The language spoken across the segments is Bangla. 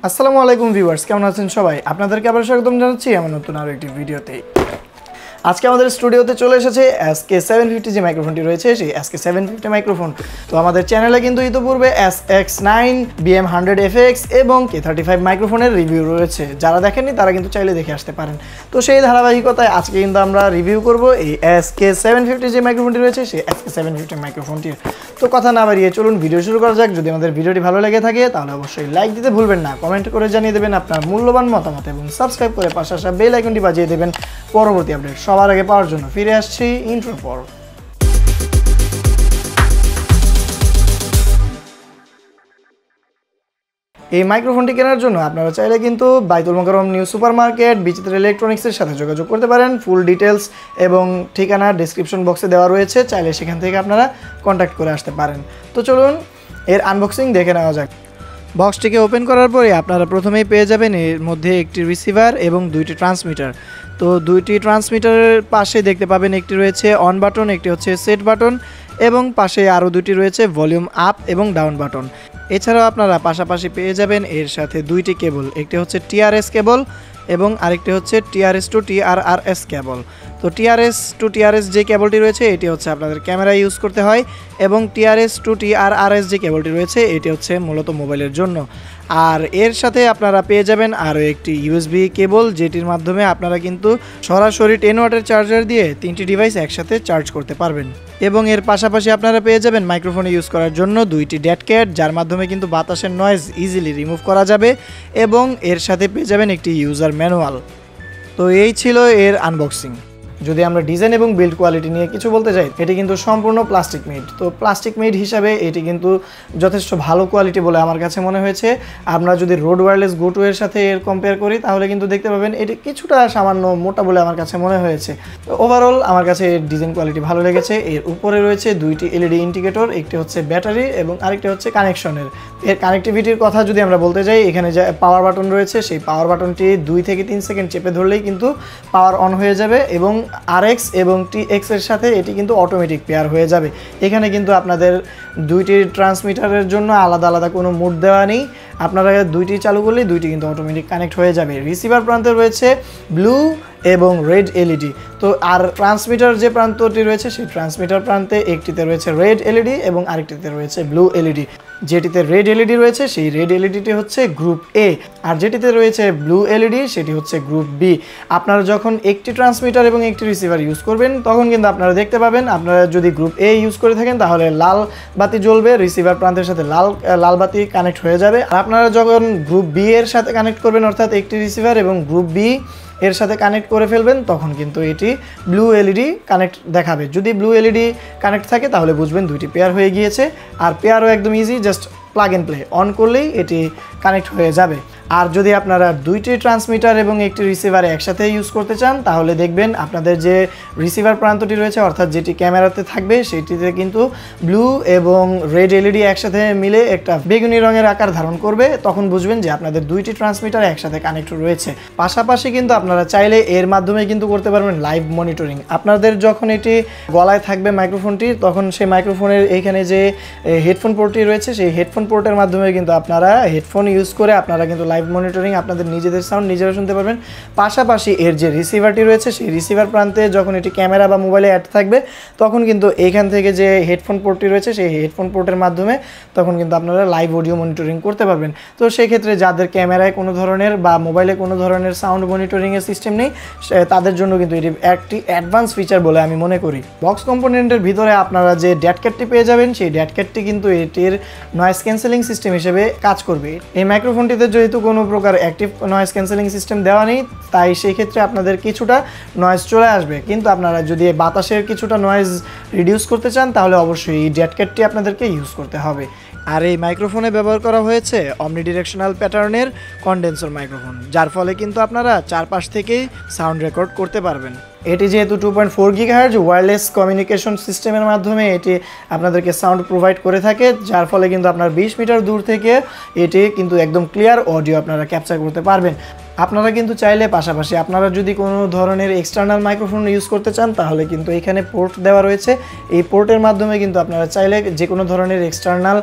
আসসালামু আলাইকুম ভিউয়ার্স, কেমন আছেন সবাই? আপনাদেরকে আবার স্বাগতম জানাচ্ছি আমার নতুন আরো একটি ভিডিওতে। আজকে আমাদের স্টুডিওতে চলে এসেছে SK750 যে মাইক্রোফোনটি রয়েছে সেই SK750 মাইক্রোফোন। তো আমাদের চ্যানেলে কিন্তু ইতিপূর্বে SX9, BM100FX এবং K35 মাইক্রোফোনের রিভিউ রয়েছে। যারা দেখেননি তারা কিন্তু চাইলে দেখে আসতে পারেন। তো সেই ধারাবাহিকতায় আজকে কিন্তু আমরা রিভিউ করব এই SK750 যে মাইক্রোফোনটি রয়েছে সেই SK750 মাইক্রোফোনটির। তো কথা না বাড়িয়ে চলুন ভিডিও শুরু করা যাক। যদি আমাদের ভিডিওটি ভালো লেগে থাকে তাহলে অবশ্যই লাইক দিতে ভুলবেন না, কমেন্ট করে জানিয়ে দেবেন আপনার মূল্যবান মতামত এবং সাবস্ক্রাইব করে পাশে আসা বেল আইকনটি বাজিয়ে দেবেন পরবর্তী আপডেট সবার আগে পাওয়ার জন্য। ফিরে আসছি ইন্ট্রোর পর। এই মাইক্রোফোনটি কেনার জন্য আপনারা চাইলে কিন্তু বাইতুল মোকাররম নিউ সুপার মার্কেট বিচিত্র ইলেকট্রনিক্সের সাথে যোগাযোগ করতে পারেন। ফুল ডিটেলস এবং ঠিকানা ডেসক্রিপশন বক্সে দেওয়া রয়েছে, চাইলে সেখান থেকে আপনারা কন্ট্যাক্ট করে আসতে পারেন। তো চলুন এর আনবক্সিং দেখে নেওয়া যাক। বক্সটিকে ওপেন করার পরে আপনারা প্রথমেই পেয়ে যাবেন এর মধ্যে একটি রিসিভার এবং দুইটি ট্রান্সমিটার। তো দুইটি ট্রান্সমিটারের পাশে দেখতে পাবেন একটি রয়েছে অন বাটন, একটি হচ্ছে সেট বাটন এবং পাশে আরও দুটি রয়েছে ভলিউম আপ এবং ডাউন বাটন। এছাড়াও আপনারা পাশাপাশি পেয়ে যাবেন এর সাথে দুইটি কেবল, একটি হচ্ছে টিআরএস কেবল এবং আরেকটি হচ্ছে টিআরএস টু টিআরআরএস কেবল। তো টিআরএস টু টিআরএস যে কেবলটি রয়েছে এটি হচ্ছে আপনাদের ক্যামেরা ইউজ করতে হয় এবং টিআরএস টু টিআরআরএস যে কেবলটি রয়েছে এটি হচ্ছে মূলত মোবাইলের জন্য। আর এর সাথে আপনারা পেয়ে যাবেন আরও একটি ইউএসবি কেবল, যেটির মাধ্যমে আপনারা কিন্তু সরাসরি 10 ওয়াটের চার্জার দিয়ে তিনটি ডিভাইস একসাথে চার্জ করতে পারবেন। এবং এর পাশাপাশি আপনারা পেয়ে যাবেন মাইক্রোফোনে ইউজ করার জন্য দুইটি ডেড ক্যাট, যার মাধ্যমে কিন্তু বাতাসের নয়েজ ইজিলি রিমুভ করা যাবে এবং এর সাথে পেয়ে যাবেন একটি ইউজার ম্যানুয়াল। তো এই ছিল এর আনবক্সিং। যদি আমরা ডিজাইন এবং বিল্ড কোয়ালিটি নিয়ে কিছু বলতে চাই, এটি কিন্তু সম্পূর্ণ প্লাস্টিক মেড। তো প্লাস্টিক মেড হিসাবে এটি কিন্তু যথেষ্ট ভালো কোয়ালিটি বলে আমার কাছে মনে হয়েছে। আমরা যদি রোড ওয়্যারলেস গো টু এর সাথে এর কম্পেয়ার করি তাহলে কিন্তু দেখতে পাবেন এটি কিছুটা সামান্য মোটা বলে আমার কাছে মনে হয়েছে। তো ওভারঅল আমার কাছে এর ডিজাইন কোয়ালিটি ভালো লেগেছে। এর উপরে রয়েছে দুইটি এলইডি ইন্ডিকেটর, একটি হচ্ছে ব্যাটারি এবং আরেকটি হচ্ছে কানেকশনের। এর কানেক্টিভিটির কথা যদি আমরা বলতে যাই, এখানে যে পাওয়ার বাটন রয়েছে সেই পাওয়ার বাটনটি 2 থেকে 3 সেকেন্ড চেপে ধরলেই কিন্তু পাওয়ার অন হয়ে যাবে এবং RX এবং TX এর সাথে এটি কিন্তু অটোমেটিক পেয়ার হয়ে যাবে। এখানে কিন্তু আপনাদের দুইটি ট্রান্সমিটারের জন্য আলাদা আলাদা কোনো মোড দেওয়া নেই, আপনারা দুইটি চালু করলেই দুইটি কিন্তু অটোমেটিক কানেক্ট হয়ে যাবে। রিসিভার প্রান্তে রয়েছে ব্লু এবং রেড এলইডি। তো আর ট্রান্সমিটার যে প্রান্তটি রয়েছে সেই ট্রান্সমিটার প্রান্তে একটিতে রয়েছে রেড এলইডি এবং আরেকটিতে রয়েছে ব্লু এলইডি। যেটিতে রেড এলইডি রয়েছে সেই রেড এলইডিটি হচ্ছে গ্রুপ এ, আর যেটিতে রয়েছে ব্লু এলইডি সেটি হচ্ছে গ্রুপ বি। আপনারা যখন একটি ট্রান্সমিটার এবং একটি রিসিভার ইউজ করবেন তখন কিন্তু আপনারা দেখতে পাবেন, আপনারা যদি গ্রুপ এ ইউজ করে থাকেন তাহলে লাল বাতি জ্বলবে, রিসিভার প্রান্তের সাথে লাল বাতি কানেক্ট হয়ে যাবে। আর আপনারা যখন গ্রুপ বি এর সাথে কানেক্ট করবেন, অর্থাৎ একটি রিসিভার এবং গ্রুপ বি এর সাথে কানেক্ট করে ফেলবেন, তখন কিন্তু এটি ব্লু এলইডি কানেক্ট দেখাবে। যদি ব্লু এলইডি কানেক্ট থাকে তাহলে বুঝবেন দুইটি পেয়ার হয়ে গিয়েছে। আর পেয়ারও একদম easy, just plug and play on করলেই এটি কানেক্ট হয়ে যাবে। আর যদি আপনারা দুইটি ট্রান্সমিটার এবং একটি রিসিভার একসাথে ইউজ করতে চান তাহলে দেখবেন আপনাদের যে রিসিভার প্রান্তটি রয়েছে অর্থাৎ যেটি ক্যামেরাতে থাকবে সেটিতে কিন্তু ব্লু এবং রেড এলইডি একসাথে মিলে একটা বেগুনি রঙের আকার ধারণ করবে, তখন বুঝবেন যে আপনাদের দুইটি ট্রান্সমিটার একসাথে কানেক্ট রয়েছে। পাশাপাশি কিন্তু আপনারা চাইলে এর মাধ্যমে কিন্তু করতে পারবেন লাইভ মনিটরিং। আপনাদের যখন এটি গলায় থাকবে মাইক্রোফোনটি, তখন সেই মাইক্রোফোনের এইখানে যে হেডফোন পোর্টটি রয়েছে সেই হেডফোন পোর্টের মাধ্যমে কিন্তু আপনারা হেডফোন ইউজ করে আপনারা কিন্তু লাইভ মনিটরিং আপনাদের নিজেদের সাউন্ড নিজেরা শুনতে পারবেন। পাশাপাশি এর যে রিসিভারটি রয়েছে সেই রিসিভার প্রান্তে যখন এটি ক্যামেরা বা মোবাইলে অ্যাড থাকবে তখন কিন্তু এইখান থেকে যে হেডফোন পোর্টটি রয়েছে সেই হেডফোন পোর্টের মাধ্যমে তখন কিন্তু আপনারা লাইভ অডিও মনিটরিং করতে পারবেন। তো সেক্ষেত্রে যাদের ক্যামেরায় কোনো ধরনের বা মোবাইলে কোনো ধরনের সাউন্ড মনিটরিংয়ের সিস্টেম নেই তাদের জন্য কিন্তু এটি একটি অ্যাডভান্স ফিচার বলে আমি মনে করি। বক্স কম্পোনেন্টের ভিতরে আপনারা যে ড্যাট ক্যাটটি পেয়ে যাবেন সেই ড্যাট ক্যাটটি কিন্তু এটির নয়েজ ক্যান্সেলিং সিস্টেম হিসেবে কাজ করবে। এই মাইক্রোফোনটিতে যেহেতু কোনো প্রকার অ্যাক্টিভ নয়েজ ক্যান্সেলিং সিস্টেম দেওয়া নেই, তাই সেই ক্ষেত্রে আপনাদের কিছুটা নয়েজ চলে আসবে। কিন্তু আপনারা যদি বাতাসের কিছুটা নয়েজ রিডিউস করতে চান তাহলে অবশ্যই এই ড্যাট ক্যাটটি আপনাদেরকে ইউজ করতে হবে। আর এই মাইক্রোফোনে ব্যবহার করা হয়েছে অমনিডিরেকশনাল প্যাটার্নের কন্ডেন্সার মাইক্রোফোন, যার ফলে কিন্তু আপনারা চারপাশ থেকেই সাউন্ড রেকর্ড করতে পারবেন। এটি যেহেতু 2.4 GHz ওয়্যারলেস কমিউনিকেশন সিস্টেমের মাধ্যমে এটি আপনাদেরকে সাউন্ড প্রোভাইড করে থাকে, যার ফলে কিন্তু আপনার 20 মিটার দূর থেকে এটি কিন্তু একদম ক্লিয়ার অডিও আপনারা ক্যাপচার করতে পারবেন। আপনারা কিন্তু চাইলে পাশাপাশি আপনারা যদি কোনো ধরনের এক্সটার্নাল মাইক্রোফোন ইউজ করতে চান তাহলে কিন্তু এখানে পোর্ট দেওয়া রয়েছে। এই পোর্টের মাধ্যমে কিন্তু আপনারা চাইলে যে কোনো ধরনের এক্সটার্নাল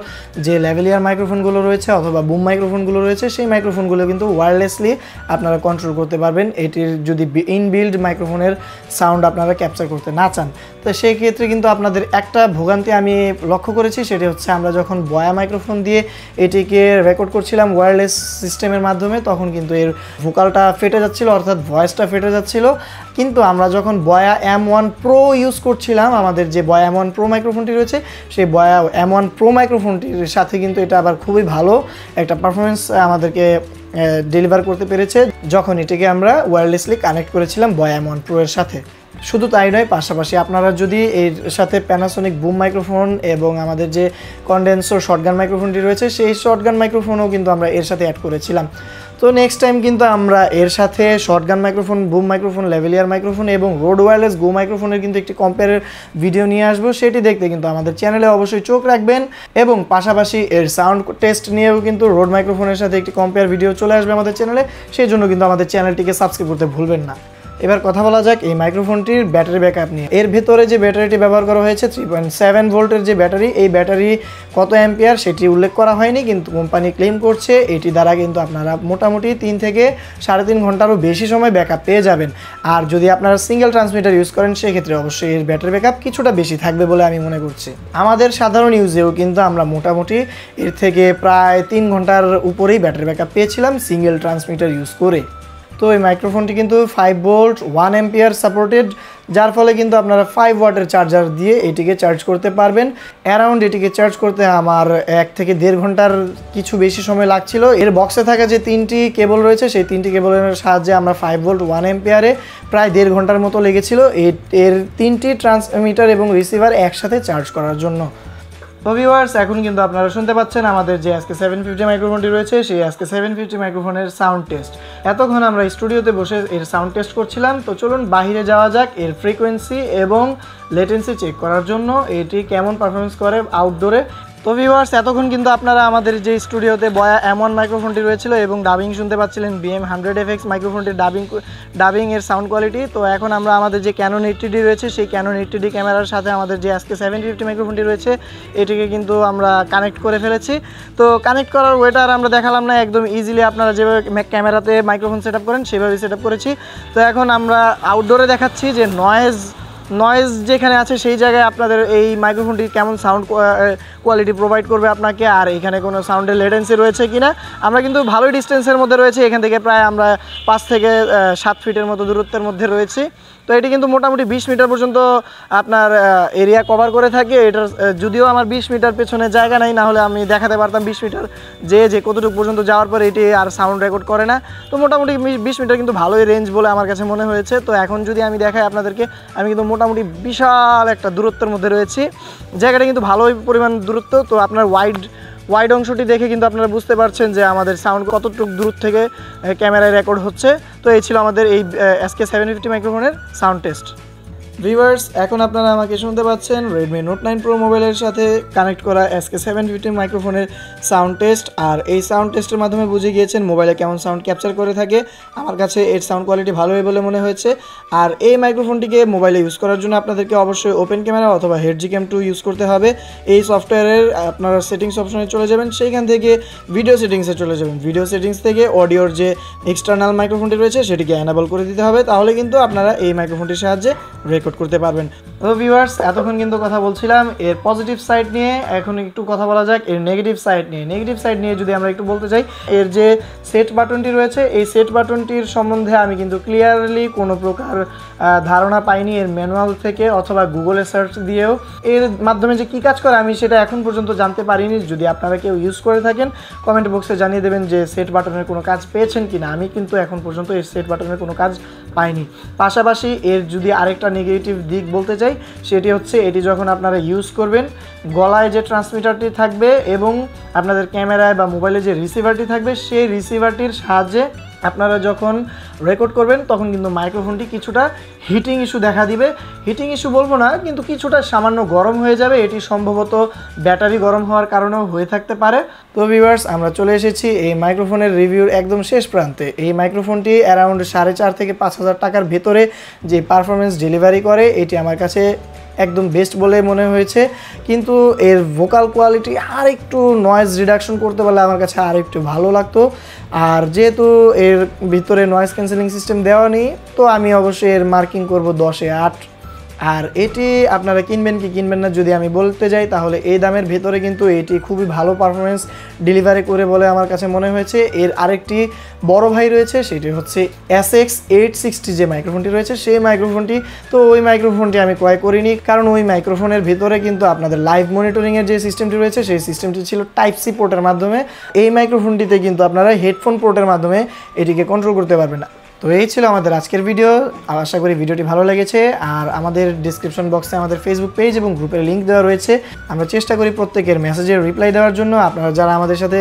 যে ল্যাভেলিয়ার মাইক্রোফোনগুলো রয়েছে অথবা বুম মাইক্রোফোনগুলো রয়েছে সেই মাইক্রোফোনগুলো কিন্তু ওয়্যারলেসলি আপনারা কন্ট্রোল করতে পারবেন, এটির যদি ইনবিল্ড মাইক্রোফোনের সাউন্ড আপনারা ক্যাপচার করতে না চান। তো সেই ক্ষেত্রে কিন্তু আপনাদের একটা ভোগান্তি আমি লক্ষ্য করেছি, সেটি হচ্ছে আমরা যখন বয়া মাইক্রোফোন দিয়ে এটিকে রেকর্ড করছিলাম ওয়্যারলেস সিস্টেমের মাধ্যমে তখন কিন্তু এর ভোকালটা ফেটে যাচ্ছিল, অর্থাৎ ভয়েসটা ফেটে যাচ্ছিল। কিন্তু আমরা যখন বয়া M1 Pro ইউজ করছিলাম, আমাদের যে বয়া M1 Pro মাইক্রোফোনটি রয়েছে সেই বয়া M1 Pro মাইক্রোফোনটির সাথে কিন্তু এটা আবার খুবই ভালো একটা পারফরমেন্স আমাদেরকে ডেলিভার করতে পেরেছে যখন এটিকে আমরা ওয়্যারলেসলি কানেক্ট করেছিলাম বয়া M1 Pro এর সাথে। শুধু তাই নয়, পাশাপাশি আপনারা যদি এর সাথে প্যানাসোনিক বুম মাইক্রোফোন এবং আমাদের যে কন্ডেন্সর শর্টগান মাইক্রোফোনটি রয়েছে সেই শর্টগান মাইক্রোফোনও কিন্তু আমরা এর সাথে অ্যাড করেছিলাম। তো নেক্সট টাইম কিন্তু আমরা এর সাথে shotgun microphone, broom microphone, লেভেলিয়ার microphone এবং রোড ওয়্যারলেস গো মাইক্রোফোনের কিন্তু একটি কম্পেয়ারের ভিডিও নিয়ে আসবো, সেটি দেখতে কিন্তু আমাদের চ্যানেলে অবশ্যই চোখ রাখবেন। এবং পাশাপাশি এর সাউন্ড টেস্ট নিয়েও কিন্তু রোড মাইক্রোফোনের সাথে একটি কম্পেয়ার ভিডিও চলে আসবে আমাদের চ্যানেলে, সেই জন্য কিন্তু আমাদের চ্যানেলটিকে সাবস্ক্রাইব করতে ভুলবেন না। এবার কথা বলা যাক এই মাইক্রোফোনটির ব্যাটারি ব্যাকআপ নিয়ে। এর ভেতরে যে ব্যাটারিটি ব্যবহার করা হয়েছে 3.7 ভোল্টের যে ব্যাটারি, এই ব্যাটারি কত অ্যাম্পিয়ার সেটি উল্লেখ করা হয়নি, কিন্তু কোম্পানি ক্লেম করছে এটি দ্বারা কিন্তু আপনারা মোটামুটি 3 থেকে 3.5 ঘন্টারও বেশি সময় ব্যাকআপ পেয়ে যাবেন। আর যদি আপনারা সিঙ্গেল ট্রান্সমিটার ইউজ করেন সেক্ষেত্রে অবশ্যই এর ব্যাটারি ব্যাকআপ কিছুটা বেশি থাকবে বলে আমি মনে করছি। আমাদের সাধারণ ইউজেও কিন্তু আমরা মোটামুটি এর থেকে প্রায় 3 ঘন্টার উপরেই ব্যাটারি ব্যাকআপ পেয়েছিলাম সিঙ্গেল ট্রান্সমিটার ইউজ করে। তো এই মাইক্রোফোনটি কিন্তু 5 ভোল্ট 1 অ্যাম্পিয়ার সাপোর্টেড, যার ফলে কিন্তু আপনারা 5 ওয়াটের চার্জার দিয়ে এটিকে চার্জ করতে পারবেন। অ্যারাউন্ড এটিকে চার্জ করতে আমার 1 থেকে 1.5 ঘন্টার কিছু বেশি সময় লাগছিল। এর বক্সে থাকা যে 3টি কেবল রয়েছে সেই 3টি কেবলের সাহায্যে আমরা 5 ভোল্ট 1 অ্যাম্পিয়ারে প্রায় 1.5 ঘন্টার মতো লেগেছিল এর 3টি ট্রান্সমিটার এবং রিসিভার একসাথে চার্জ করার জন্য। তো ভিউয়ার্স, এখন কিন্তু আপনারা শুনতে পাচ্ছেন আমাদের যে SK750 মাইক্রোফোনটি রয়েছে সেই SK750 মাইক্রোফোনের সাউন্ড টেস্ট। এতক্ষণ আমরা স্টুডিওতে বসে এর সাউন্ড টেস্ট করছিলাম, তো চলুন বাইরে যাওয়া যাক এর ফ্রিকোয়েন্সি এবং লেটেন্সি চেক করার জন্য এটি কেমন পারফরমেন্স করে আউটডোরে। তো ভিউয়ার্স, এতক্ষণ কিন্তু আপনারা আমাদের যে স্টুডিওতে বয়া M1 মাইক্রোফোনটি রয়েছিল এবং ডাবিং শুনতে পাচ্ছিলেন BM100FX মাইক্রোফোনটির ডাবিং এর সাউন্ড কোয়ালিটি। তো এখন আমরা আমাদের যে ক্যানন 80D রয়েছে সেই ক্যানন 80D ক্যামেরার সাথে আমাদের যে SK750 মাইক্রোফোনটি রয়েছে এটিকে কিন্তু আমরা কানেক্ট করে ফেলেছি। তো কানেক্ট করার ওয়েটা আর আমরা দেখালাম না, একদম ইজিলি আপনারা যেভাবে ক্যামেরাতে মাইক্রোফোন সেট আপ করেন সেভাবেই সেট আপ করেছি। তো এখন আমরা আউটডোরে দেখাচ্ছি যে নয়েজ যেখানে আছে সেই জায়গায় আপনাদের এই মাইক্রোফোনটি কেমন সাউন্ড কোয়ালিটি প্রোভাইড করবে আপনাকে, আর এখানে কোনো সাউন্ডের লেটেন্সি রয়েছে কিনা। আমরা কিন্তু ভালোই ডিস্টেন্সের মধ্যে রয়েছে, এখান থেকে প্রায় আমরা 5 থেকে 7 ফিটের মতো দূরত্বের মধ্যে রয়েছি। তো এটি কিন্তু মোটামুটি 20 মিটার পর্যন্ত আপনার এরিয়া কভার করে থাকে। এটার যদিও আমার 20 মিটার পেছনে জায়গা নাই, না হলে আমি দেখাতে পারতাম 20 মিটার যে কতটুকু পর্যন্ত যাওয়ার পর এটি আর সাউন্ড রেকর্ড করে না। তো মোটামুটি 20 মিটার কিন্তু ভালোই রেঞ্জ বলে আমার কাছে মনে হয়েছে। তো এখন যদি আমি দেখাই আপনাদেরকে, আমি কিন্তু মোটামুটি বিশাল একটা দূরত্বের মধ্যে রয়েছি, জায়গাটা কিন্তু ভালোই পরিমাণ দূরত্ব। তো আপনার ওয়াইড অংশটি দেখে কিন্তু আপনারা বুঝতে পারছেন যে আমাদের সাউন্ড কতটুকু দূর থেকে ক্যামেরায় রেকর্ড হচ্ছে। তো এই ছিল আমাদের এই SK750 মাইক্রোফোনের সাউন্ড টেস্ট। ভিউয়ার্স, এখন আপনারা আমাকে শুনতে পাচ্ছেন Redmi Note 9 Pro মোবাইলের সাথে কানেক্ট করা SK750 মাইক্রোফোনের সাউন্ড টেস্ট। আর এই সাউন্ড টেস্টের মাধ্যমে বুঝে গিয়েছেন মোবাইলে কেমন সাউন্ড ক্যাপচার করে থাকে। আমার কাছে এর সাউন্ড কোয়ালিটি ভালোই বলে মনে হয়েছে। আর এই মাইক্রোফোনটিকে মোবাইলে ইউজ করার জন্য আপনাদেরকে অবশ্যই ওপেন ক্যামেরা অথবা HDCam 2 ইউজ করতে হবে। এই সফটওয়্যারের আপনারা সেটিংস অপশনে চলে যাবেন, সেইখান থেকে ভিডিও সেটিংসে চলে যাবেন। ভিডিও সেটিংস থেকে অডিওর যে এক্সটার্নাল মাইক্রোফোনটি রয়েছে সেটিকে অ্যানাবল করে দিতে হবে, তাহলে কিন্তু আপনারা এই মাইক্রোফোনটির সাহায্যে রেকর্ড করতে পারবেন। তো ভিউয়ার্স, এতক্ষণ কিন্তু কথা বলছিলাম এর পজিটিভ সাইড নিয়ে, এখন একটু কথা বলা যাক এর নেগেটিভ সাইড নিয়ে। নেগেটিভ সাইড নিয়ে যদি আমরা একটু বলতে চাই, এর যে সেট বাটনটি রয়েছে এই সেট বাটনটির সম্বন্ধে আমি কিন্তু ক্লিয়ারলি কোনো প্রকার ধারণা পাইনি এর ম্যানুয়াল থেকে অথবা গুগলে সার্চ দিয়েও। এর মাধ্যমে যে কী কাজ করে আমি সেটা এখন পর্যন্ত জানতে পারিনি। যদি আপনারা কেউ ইউজ করে থাকেন কমেন্ট বক্সে জানিয়ে দেবেন যে সেট বাটনের কোনো কাজ পেয়েছেন কিনা। আমি কিন্তু এখন পর্যন্ত এর সেট বাটনের কোনো কাজ পাইনি। পাশাপাশি এর যদি আরেকটা নেগেটিভ দিক বলতে চাই, সেটি হচ্ছে এটি যখন আপনারা ইউজ করবেন গলায় যে ট্রান্সমিটারটি থাকবে এবং আপনাদের ক্যামেরায় বা মোবাইলে যে রিসিভারটি থাকবে সেই রিসিভারটির সাহায্যে আপনারা যখন রেকর্ড করবেন তখন কিন্তু মাইক্রোফোনটি কিছুটা হিটিং ইস্যু দেখা দিবে। হিটিং ইস্যু বলবো না, কিন্তু কিছুটা সামান্য গরম হয়ে যাবে। এটি সম্ভবত ব্যাটারি গরম হওয়ার কারণেও হয়ে থাকতে পারে। তো ভিউয়ার্স, আমরা চলে এসেছি এই মাইক্রোফোনের রিভিউর একদম শেষ প্রান্তে। এই মাইক্রোফোনটি অ্যারাউন্ড 4.5 থেকে 5,000 টাকার ভেতরে যে পারফরমেন্স ডেলিভারি করে, এটি আমার কাছে একদম বেস্ট বলে মনে হয়েছে। কিন্তু এর ভোকাল কোয়ালিটি আর একটু নয়েজ রিডাকশন করতে পারলে আমার কাছে আর একটু ভালো লাগতো। আর যেহেতু এর ভিতরে নয়েজ ক্যান্সেলিং সিস্টেম দেওয়া নেই, তো আমি অবশ্যই এর মার্কিং করব 10-এ 8। আর এটি আপনারা কিনবেন কি কিনবেন না যদি আমি বলতে যাই, তাহলে এই দামের ভেতরে কিন্তু এটি খুবই ভালো পারফরমেন্স ডেলিভারি করে বলে আমার কাছে মনে হয়েছে। এর আরেকটি বড় ভাই রয়েছে, সেটি হচ্ছে SK750 যে মাইক্রোফোনটি রয়েছে সেই মাইক্রোফোনটি। তো ওই মাইক্রোফোনটি আমি ক্রয় করিনি, কারণ ওই মাইক্রোফোনের ভিতরে কিন্তু আপনাদের লাইভ মনিটরিংয়ের যে সিস্টেমটি রয়েছে সেই সিস্টেমটি ছিল টাইপ-সি পোর্টের মাধ্যমে। এই মাইক্রোফোনটিতে কিন্তু আপনারা হেডফোন পোর্টের মাধ্যমে এটিকে কন্ট্রোল করতে পারবেন না। তো এই ছিল আমাদের আজকের ভিডিও। আশা করি ভিডিওটি ভালো লেগেছে। আর আমাদের ডিসক্রিপশন বক্সে আমাদের ফেসবুক পেজ এবং গ্রুপের লিঙ্ক দেওয়া রয়েছে। আমরা চেষ্টা করি প্রত্যেকের মেসেজের রিপ্লাই দেওয়ার জন্য। আপনারা যারা আমাদের সাথে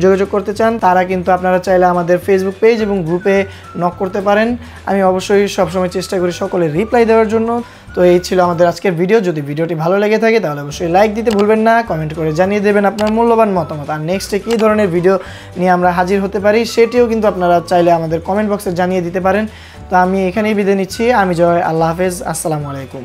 যোগাযোগ করতে চান তারা কিন্তু আপনারা চাইলে আমাদের ফেসবুক পেজ এবং গ্রুপে নক করতে পারেন। আমি অবশ্যই সবসময় চেষ্টা করি সকলের রিপ্লাই দেওয়ার জন্য। তো এই ছিল আমাদের আজকের ভিডিও। যদি ভিডিওটি ভালো লেগে থাকে তাহলে অবশ্যই লাইক দিতে ভুলবেন না, কমেন্ট করে জানিয়ে দেবেন আপনার মূল্যবান মতামত। আর নেক্সটে কী ধরনের ভিডিও নিয়ে আমরা হাজির হতে পারি সেটিও কিন্তু আপনারা চাইলে আমাদের কমেন্ট বক্সে জানিয়ে দিতে পারেন। তো আমি এখানেই বিদায় নিচ্ছি। আমি জয়, আল্লাহ হাফেজ, আসসালামু আলাইকুম।